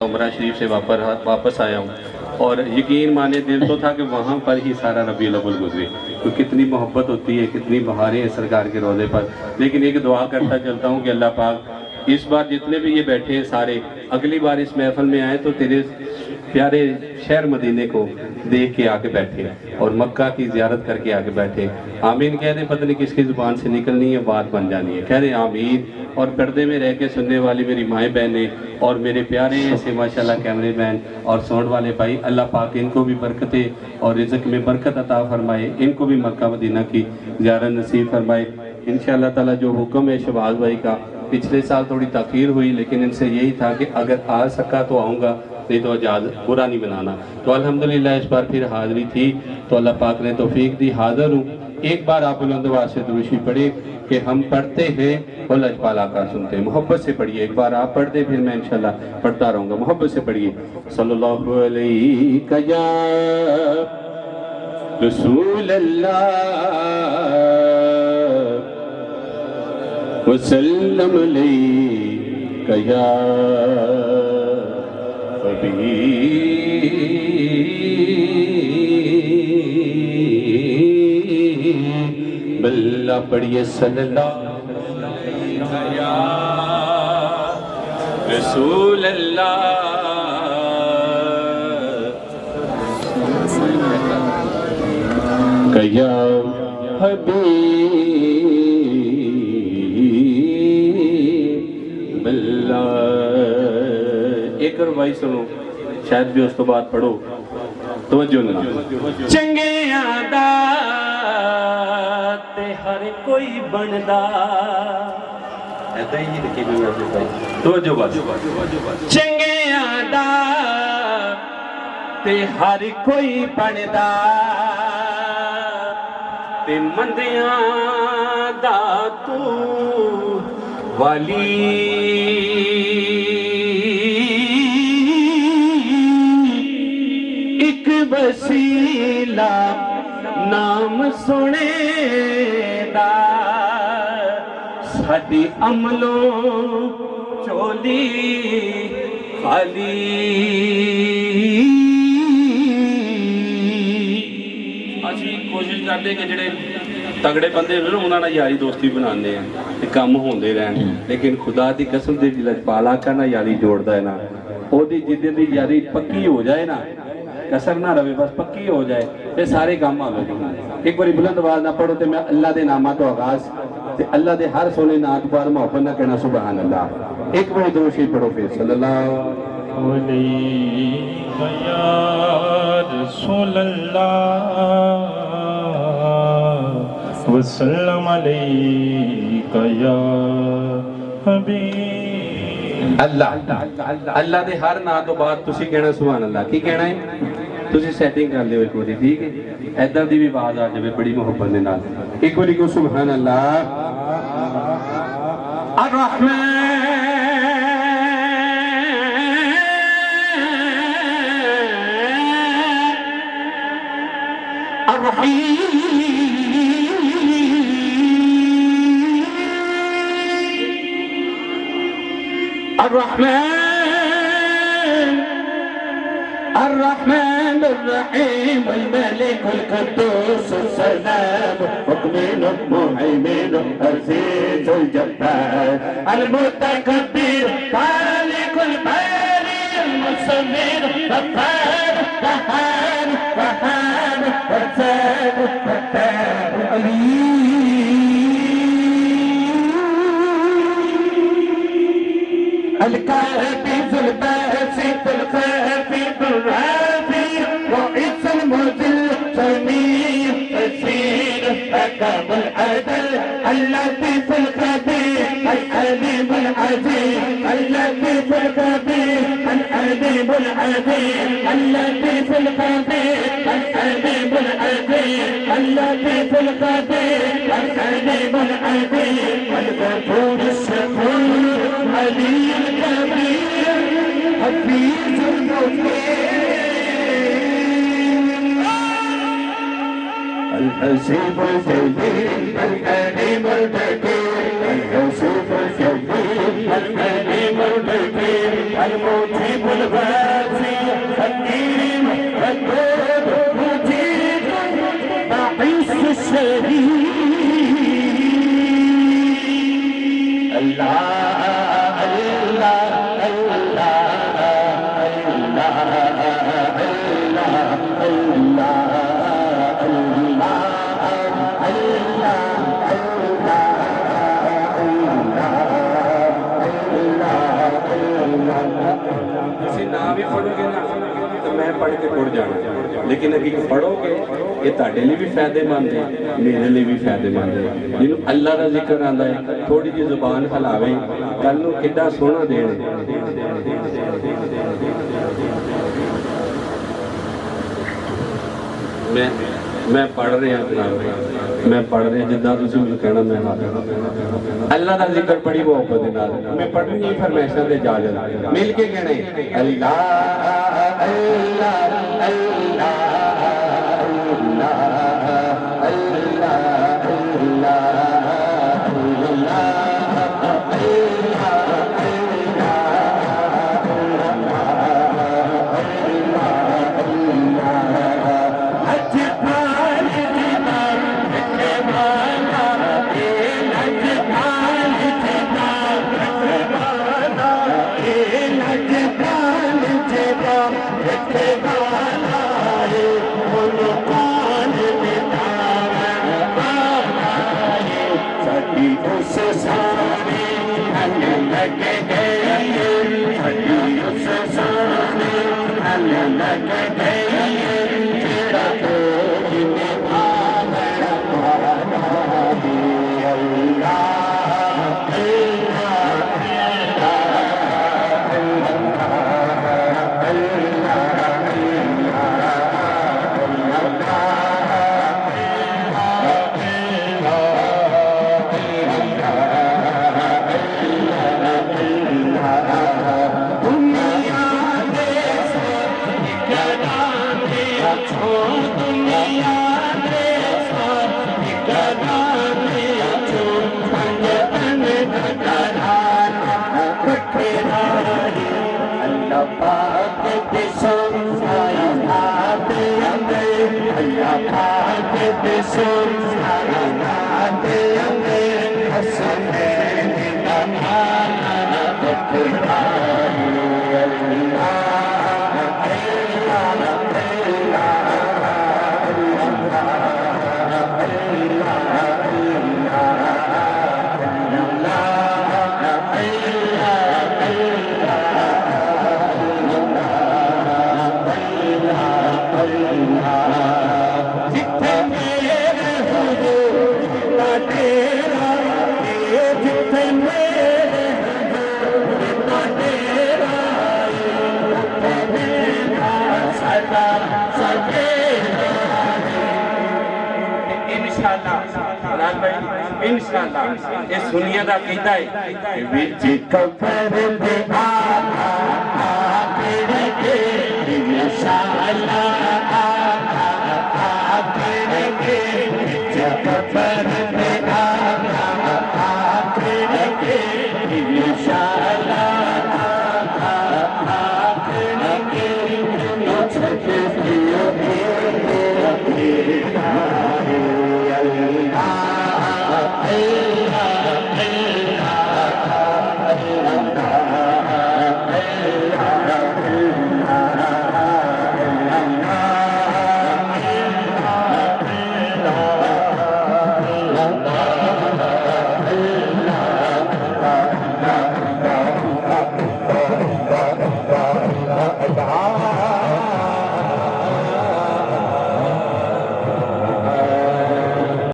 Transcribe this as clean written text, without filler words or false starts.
उमरा शरीफ से वापस आया हूँ और यकीन माने दिल तो था कि वहाँ पर ही सारा रबीउल अव्वल गुजरे, तो कितनी मोहब्बत होती है, कितनी बहारें हैं सरकार के रोज़े पर। लेकिन एक दुआ करता चलता हूँ कि अल्लाह पाक इस बार जितने भी ये बैठे हैं सारे, अगली बार इस महफिल में आए तो तेरे प्यारे शहर मदीने को देख के आके बैठे और मक्का की ज़ियारत करके आके बैठे। आमीन कह रहे, पता नहीं किसकी ज़ुबान से निकलनी है, बात बन जानी है, कह रहे आमीन। और पर्दे में रह के सुनने वाली मेरी माएँ बहनें और मेरे प्यारे ऐसे माशाल्लाह कैमरे मैन और साउंड वाले भाई, अल्लाह पाक इनको भी बरकतें और रिज़्क़ में बरकत अता फरमाए, इनको भी मक्का मदीना की ज़ियारत नसीब फरमाए इंशाअल्लाह ताला। जो हुक्म है शहबाज भाई का, पिछले साल थोड़ी ताख़ीर हुई लेकिन इनसे यही था कि अगर आ सका तो आऊँगा, नहीं तो इजाज़ बुरा नहीं बनाना। तो अल्हम्दुलिल्लाह इस बार फिर हाज़िरी थी, तो अल्लाह पाक ने तौफीक दी, हाज़िर हूँ। एक बार आप बुलंदवाज़ से दुरूशी पढ़े कि हम पढ़ते हैं और लजपाल आका सुनते हैं। मोहब्बत से पढ़िए, एक बार आप पढ़ दे फिर मैं इंशाल्लाह पढ़ता रहूँगा। मोहब्बत से पढ़िए, सल्लल्लाहु अलैहि या रसूल अल्लाह वसल्लम अलैका या बल्ला पढ़िए सल्लल्लाहु अलैहि या रसूल अल्लाह या हबीब अल्लाह। एक और भाई सुनो, शायद भी उस तो बाद पढ़ो, तवज्जो ना। चंगे आदा ते हर कोई बनदा, ऐदा ही लिखी हुई है, तवज्जो बात। चंगे आदा ते हर कोई बनदा ते मंदियां दा तू वाली। वसीला नाम सुने दा साडी अमलों चोली खाली। असी कोशिश करते कि जेडे तगड़े बंदे होने उन्होंने यारी दोस्ती बनाने हैं, काम होंदे रहन, लेकिन खुदा की कसम दे लजपाल आका ना यारी जोड़ता है ना, ओदी जिद्द दी यारी पक्की हो जाए ना, कसर ना रहे, बस पक्की हो जाए ते सारे काम आ गए। एक बार बुलंद आवाज ना पढ़ो तो मैं अल्लाह के नामा तो आगाज ते अल्लाह के हर सोने नात पर मोहब्बत ना कहना सुभान अल्लाह। एक बार दो शेर पढ़ो फिर सल्लल्लाहु अलैहि या रसूल अल्लाह वसल्लम अलैका या हबीब अल्लाह। अल्लाह के हर ना तो बाद तुसी कहना सुभान अल्लाह। की कहना है? तुसी सेटिंग कर लियो एक बारी, ठीक है? इधर की भी आवाज आ जाए बड़ी मोहब्बत के नाल। एक बारी को सुभान अल्लाह। अर्रहमान अर्रहीम अर्रहमान الرحمن الرحيم الملك القدوس السلام المؤمن المهيمن العزيز الجبار المتكبر خالق الباري المصور غفار قهار وهاب رزاق فتاح عليم الكافي الباسط الخافي الرافي وعز المذل سميع تسير حكم العدل اللطيف الخبير العليم العزيز اللطيف الخبير العليم العزيز اللطيف الخبير العليم العزيز اللطيف الخبير العليم العزيز الغفور الشكور علي الكبير حفيظ المجيد الحسيب الجليل الكريم البديع यूसुफ शहीद अलकरीम अलबकीर अलमुजीब अलवासी हकीम वदूद मुजीब बाइस शरीफ अल्लाह अल्लाह अल्लाह अल्लाह ना भी पढ़ोगे ना तो मैं पढ़ के उड़ जाना, लेकिन अभी पढ़ोगे ये ताड़े लिए भी फायदेमंद है, मेरे लिए भी फायदेमंद है। जिन्होंने अल्लाह का जिक्र आता है थोड़ी जी जुबान हलावे कल नूं कितना सोहना देन। मैं पढ़ रहा मैं पढ़ रहा जिदा तुम मैं कहना मैं अल्लाह का जिक्र बड़ी मोहब्बत के नाल मैं पढ़नी फरमाइशां दे इजाजत मिल के कहने अल्लाह अल्लाह अल्लाह इंशाअल्लाह इस दुनिया का कीता है विच कफर दे